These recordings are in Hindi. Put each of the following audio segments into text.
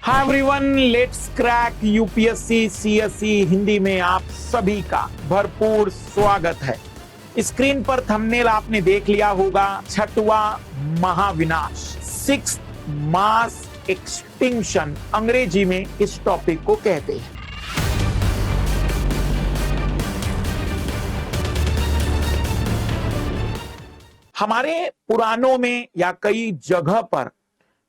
Hi everyone, let's crack UPSC CSE Hindi में आप सभी का भरपूर स्वागत है। स्क्रीन पर थंबनेल आपने देख लिया होगा, छठवां महाविनाश, सिक्स्थ मास एक्सटिंक्शन अंग्रेजी में इस टॉपिक को कहते हैं। हमारे पुराणों में या कई जगह पर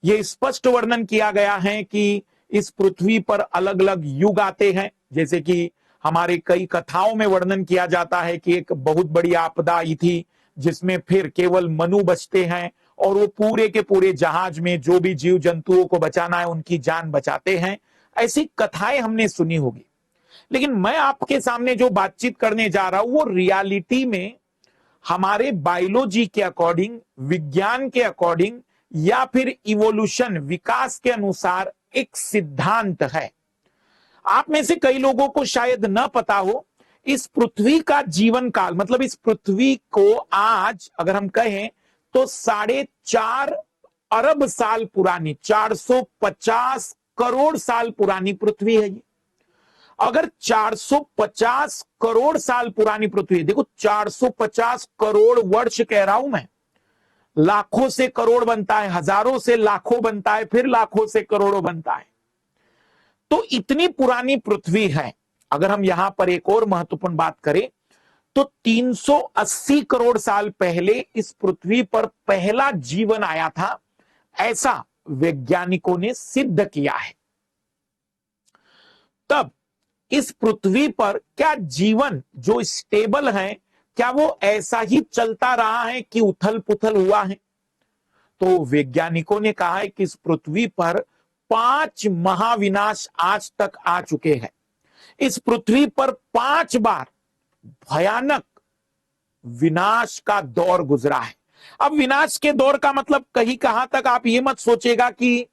यह स्पष्ट वर्णन किया गया है कि इस पृथ्वी पर अलग अलग युग आते हैं। जैसे कि हमारे कई कथाओं में वर्णन किया जाता है कि एक बहुत बड़ी आपदा आई थी जिसमें फिर केवल मनु बचते हैं और वो पूरे के पूरे जहाज में जो भी जीव जंतुओं को बचाना है उनकी जान बचाते हैं। ऐसी कथाएं हमने सुनी होगी, लेकिन मैं आपके सामने जो बातचीत करने जा रहा हूं वो रियलिटी में हमारे बायोलॉजी के अकॉर्डिंग, विज्ञान के अकॉर्डिंग या फिर इवोल्यूशन विकास के अनुसार एक सिद्धांत है। आप में से कई लोगों को शायद न पता हो, इस पृथ्वी का जीवन काल, मतलब इस पृथ्वी को आज अगर हम कहें तो 4.5 अरब साल पुरानी, 450 करोड़ साल पुरानी पृथ्वी है ये। अगर 450 करोड़ साल पुरानी पृथ्वी, देखो 450 करोड़ वर्ष कह रहा हूं मैं, लाखों से करोड़ बनता है, हजारों से लाखों बनता है, फिर लाखों से करोड़ों बनता है। तो इतनी पुरानी पृथ्वी है। अगर हम यहां पर एक और महत्वपूर्ण बात करें तो 380 करोड़ साल पहले इस पृथ्वी पर पहला जीवन आया था, ऐसा वैज्ञानिकों ने सिद्ध किया है। तब इस पृथ्वी पर क्या जीवन जो स्टेबल है, क्या वो ऐसा ही चलता रहा है कि उथल पुथल हुआ है? तो वैज्ञानिकों ने कहा है कि इस पृथ्वी पर 5 महाविनाश आज तक आ चुके हैं। इस पृथ्वी पर 5 बार भयानक विनाश का दौर गुजरा है। अब विनाश के दौर का मतलब कहीं कहां तक आप ये मत सोचेगा कि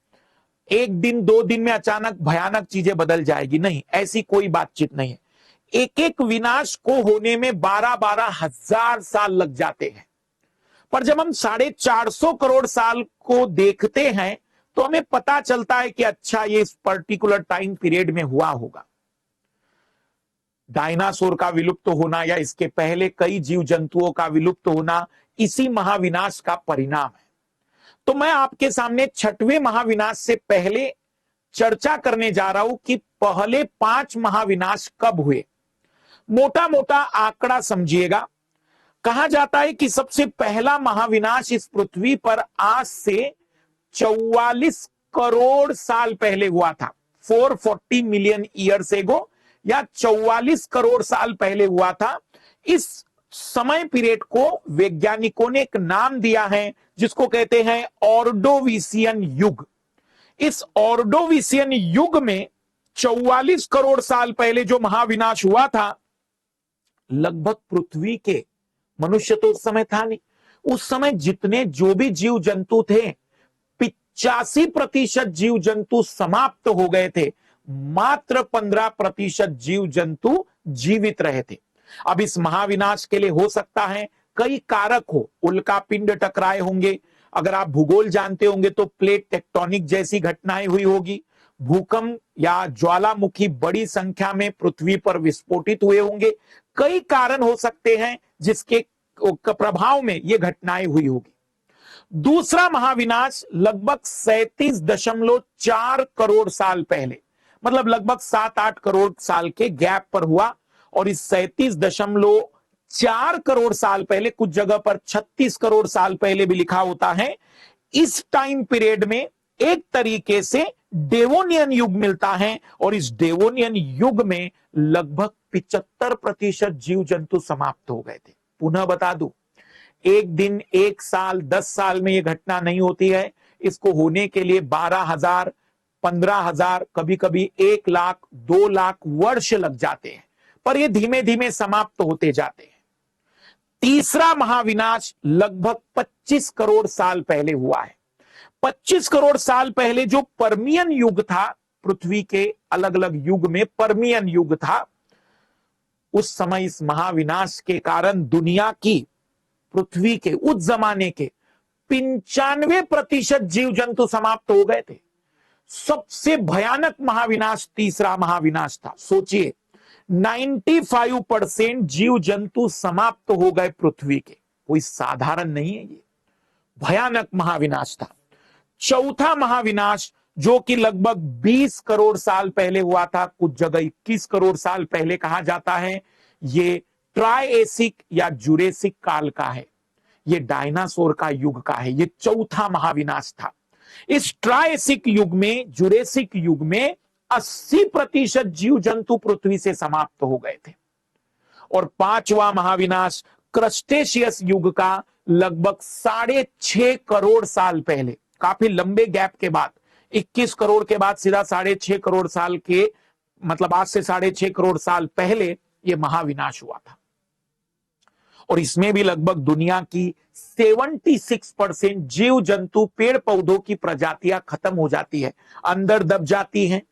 एक दिन 2 दिन में अचानक भयानक चीजें बदल जाएगी, नहीं, ऐसी कोई बातचीत नहीं है। एक एक विनाश को होने में 12-12 हजार साल लग जाते हैं। पर जब हम 450 करोड़ साल को देखते हैं तो हमें पता चलता है कि अच्छा, ये इस पर्टिकुलर टाइम पीरियड में हुआ होगा। डायनासोर का विलुप्त होना या इसके पहले कई जीव जंतुओं का विलुप्त होना इसी महाविनाश का परिणाम है। तो मैं आपके सामने 6वें महाविनाश से पहले चर्चा करने जा रहा हूं कि पहले 5 महाविनाश कब हुए। मोटा मोटा आंकड़ा समझिएगा। कहा जाता है कि सबसे पहला महाविनाश इस पृथ्वी पर आज से 44 करोड़ साल पहले हुआ था। 440 मिलियन ईयर्स एगो, या 44 करोड़ साल पहले हुआ था। इस समय पीरियड को वैज्ञानिकों ने एक नाम दिया है जिसको कहते हैं ऑर्डोविसियन युग। इस ऑर्डोविसियन युग में 44 करोड़ साल पहले जो महाविनाश हुआ था, लगभग पृथ्वी के, मनुष्य तो उस समय था नहीं, उस समय जितने जो भी जीव जंतु थे 85% जीव जंतु समाप्त हो गए थे। मात्र 15% जीव जंतु जीवित रहे थे। अब इस महाविनाश के लिए हो सकता है कई कारक हो, उल्का पिंड टकराए होंगे, अगर आप भूगोल जानते होंगे तो प्लेट टेक्टोनिक जैसी घटनाएं हुई होगी, भूकंप या ज्वालामुखी बड़ी संख्या में पृथ्वी पर विस्फोटित हुए होंगे। कई कारण हो सकते हैं जिसके प्रभाव में ये घटनाएं हुई होगी। दूसरा महाविनाश लगभग 37.4 करोड़ साल पहले, मतलब लगभग 7-8 करोड़ साल के गैप पर हुआ। और इस 37.4 करोड़ साल पहले, कुछ जगह पर 36 करोड़ साल पहले भी लिखा होता है, इस टाइम पीरियड में एक तरीके से डेवोनियन युग मिलता है। और इस डेवोनियन युग में लगभग 75% जीव जंतु समाप्त हो गए थे। पुनः बता दूं, एक दिन, 1 साल, 10 साल में यह घटना नहीं होती है। इसको होने के लिए 12,000, 15,000, कभी कभी 1 लाख, 2 लाख वर्ष लग जाते हैं, पर ये धीमे धीमे समाप्त होते जाते हैं। तीसरा महाविनाश लगभग 25 करोड़ साल पहले हुआ है। 25 करोड़ साल पहले जो पर्मियन युग था, पृथ्वी के अलग अलग युग में पर्मियन युग था, उस समय इस महाविनाश के कारण दुनिया की, पृथ्वी के उस जमाने के 95% जीव जंतु समाप्त हो गए थे। सबसे भयानक महाविनाश तीसरा महाविनाश था। सोचिए 95% जीव जंतु समाप्त हो गए पृथ्वी के। कोई साधारण नहीं है, ये भयानक महाविनाश था। चौथा महाविनाश जो कि लगभग 20 करोड़ साल पहले हुआ था, कुछ जगह 21 करोड़ साल पहले कहा जाता है, ये ट्राइएसिक या जुरेसिक काल का है, ये डायनासोर का युग का है। ये चौथा महाविनाश था। इस ट्राइएसिक युग में, जुरेसिक युग में 80% जीव जंतु पृथ्वी से समाप्त हो गए थे। और पांचवा महाविनाश क्रस्टेशियस युग का लगभग 6.5 करोड़ साल पहले, काफी लंबे गैप के बाद, 21 करोड़ के बाद सीधा 6.5 करोड़ साल के, मतलब आज से 6.5 करोड़ साल पहले यह महाविनाश हुआ था। और इसमें भी लगभग दुनिया की 76% जीव जंतु पेड़ पौधों की प्रजातियां खत्म हो जाती है, अंदर दब जाती हैं।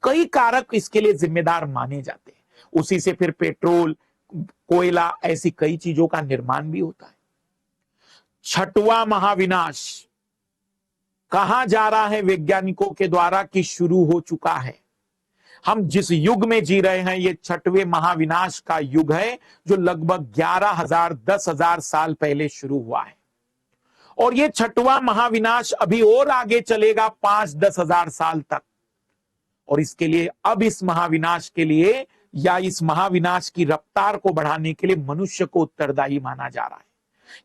कई कारक इसके लिए जिम्मेदार माने जाते हैं। उसी से फिर पेट्रोल, कोयला, ऐसी कई चीजों का निर्माण भी होता है। छठवां महाविनाश कहा जा रहा है वैज्ञानिकों के द्वारा कि शुरू हो चुका है। हम जिस युग में जी रहे हैं, ये छठवें महाविनाश का युग है, जो लगभग 11,000 10,000 साल पहले शुरू हुआ है। और ये छठवां महाविनाश अभी और आगे चलेगा 5-10 हजार साल तक। और इसके लिए, अब इस महाविनाश के लिए या इस महाविनाश की रफ्तार को बढ़ाने के लिए मनुष्य को उत्तरदायी माना जा रहा है।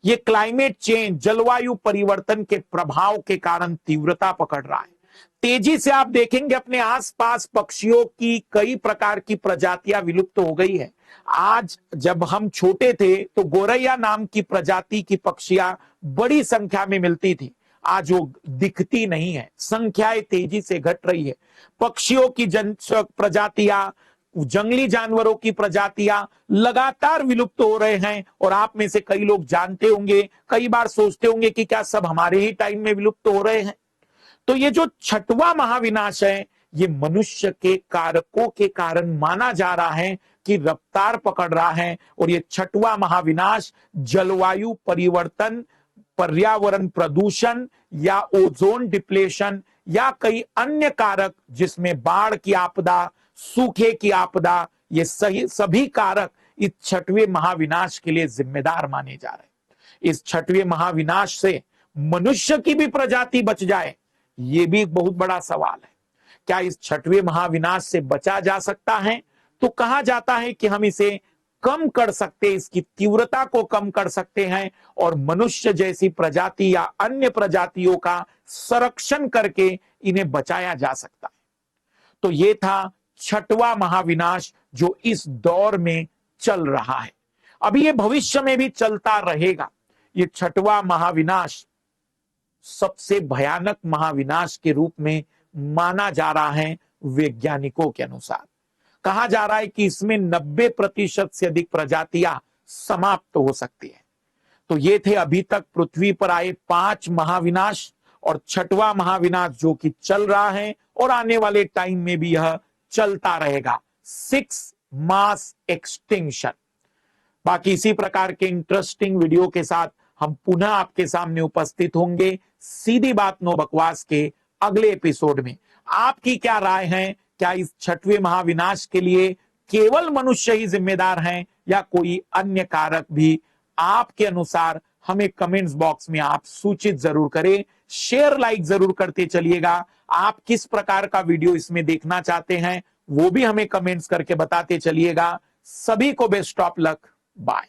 ये क्लाइमेट चेंज, जलवायु परिवर्तन के प्रभाव के कारण तीव्रता पकड़ रहा है। तेजी से आप देखेंगे अपने आसपास पक्षियों की कई प्रकार की प्रजातियां विलुप्त हो गई है। आज जब हम छोटे थे तो गोरैया नाम की प्रजाति की पक्षियां बड़ी संख्या में मिलती थी, आज वो दिखती नहीं है, संख्याएं तेजी से घट रही है। पक्षियों की प्रजातियां, जंगली जानवरों की प्रजातियां लगातार विलुप्त हो रहे हैं। और आप में से कई लोग जानते होंगे, कई बार सोचते होंगे कि क्या सब हमारे ही टाइम में विलुप्त हो रहे हैं। तो ये जो छठवां महाविनाश है, ये मनुष्य के कारकों के कारण माना जा रहा है कि रफ्तार पकड़ रहा है। और ये छठवां महाविनाश जलवायु परिवर्तन, पर्यावरण प्रदूषण या ओजोन डिप्लेशन या कई अन्य कारक, जिसमें बाढ़ की आपदा, सूखे की आपदा, ये सभी कारक इस छठवें महाविनाश के लिए जिम्मेदार माने जा रहे हैं। इस छठवें महाविनाश से मनुष्य की भी प्रजाति बच जाए, ये भी एक बहुत बड़ा सवाल है। क्या इस छठवें महाविनाश से बचा जा सकता है? तो कहा जाता है कि हम इसे कम कर सकते, इसकी तीव्रता को कम कर सकते हैं और मनुष्य जैसी प्रजाति या अन्य प्रजातियों का संरक्षण करके इन्हें बचाया जा सकता है। तो ये था छठवां महाविनाश जो इस दौर में चल रहा है। अभी ये भविष्य में भी चलता रहेगा। ये छठवां महाविनाश सबसे भयानक महाविनाश के रूप में माना जा रहा है वैज्ञानिकों के अनुसार। कहा जा रहा है कि इसमें 90% से अधिक प्रजातियां समाप्त हो सकती है। तो ये थे अभी तक पृथ्वी पर आए 5 महाविनाश और छठवां महाविनाश जो कि चल रहा है और आने वाले टाइम में भी यह चलता रहेगा, 6 मास एक्सटिंक्शन। बाकी इसी प्रकार के इंटरेस्टिंग वीडियो के साथ हम पुनः आपके सामने उपस्थित होंगे सीधी बात नो बकवास के अगले एपिसोड में। आपकी क्या राय है? क्या इस छठवें महाविनाश के लिए केवल मनुष्य ही जिम्मेदार हैं या कोई अन्य कारक भी? आपके अनुसार हमें कमेंट्स बॉक्स में आप सूचित जरूर करें। शेयर, लाइक जरूर करते चलिएगा। आप किस प्रकार का वीडियो इसमें देखना चाहते हैं वो भी हमें कमेंट्स करके बताते चलिएगा। सभी को बेस्ट ऑफ लक। बाय।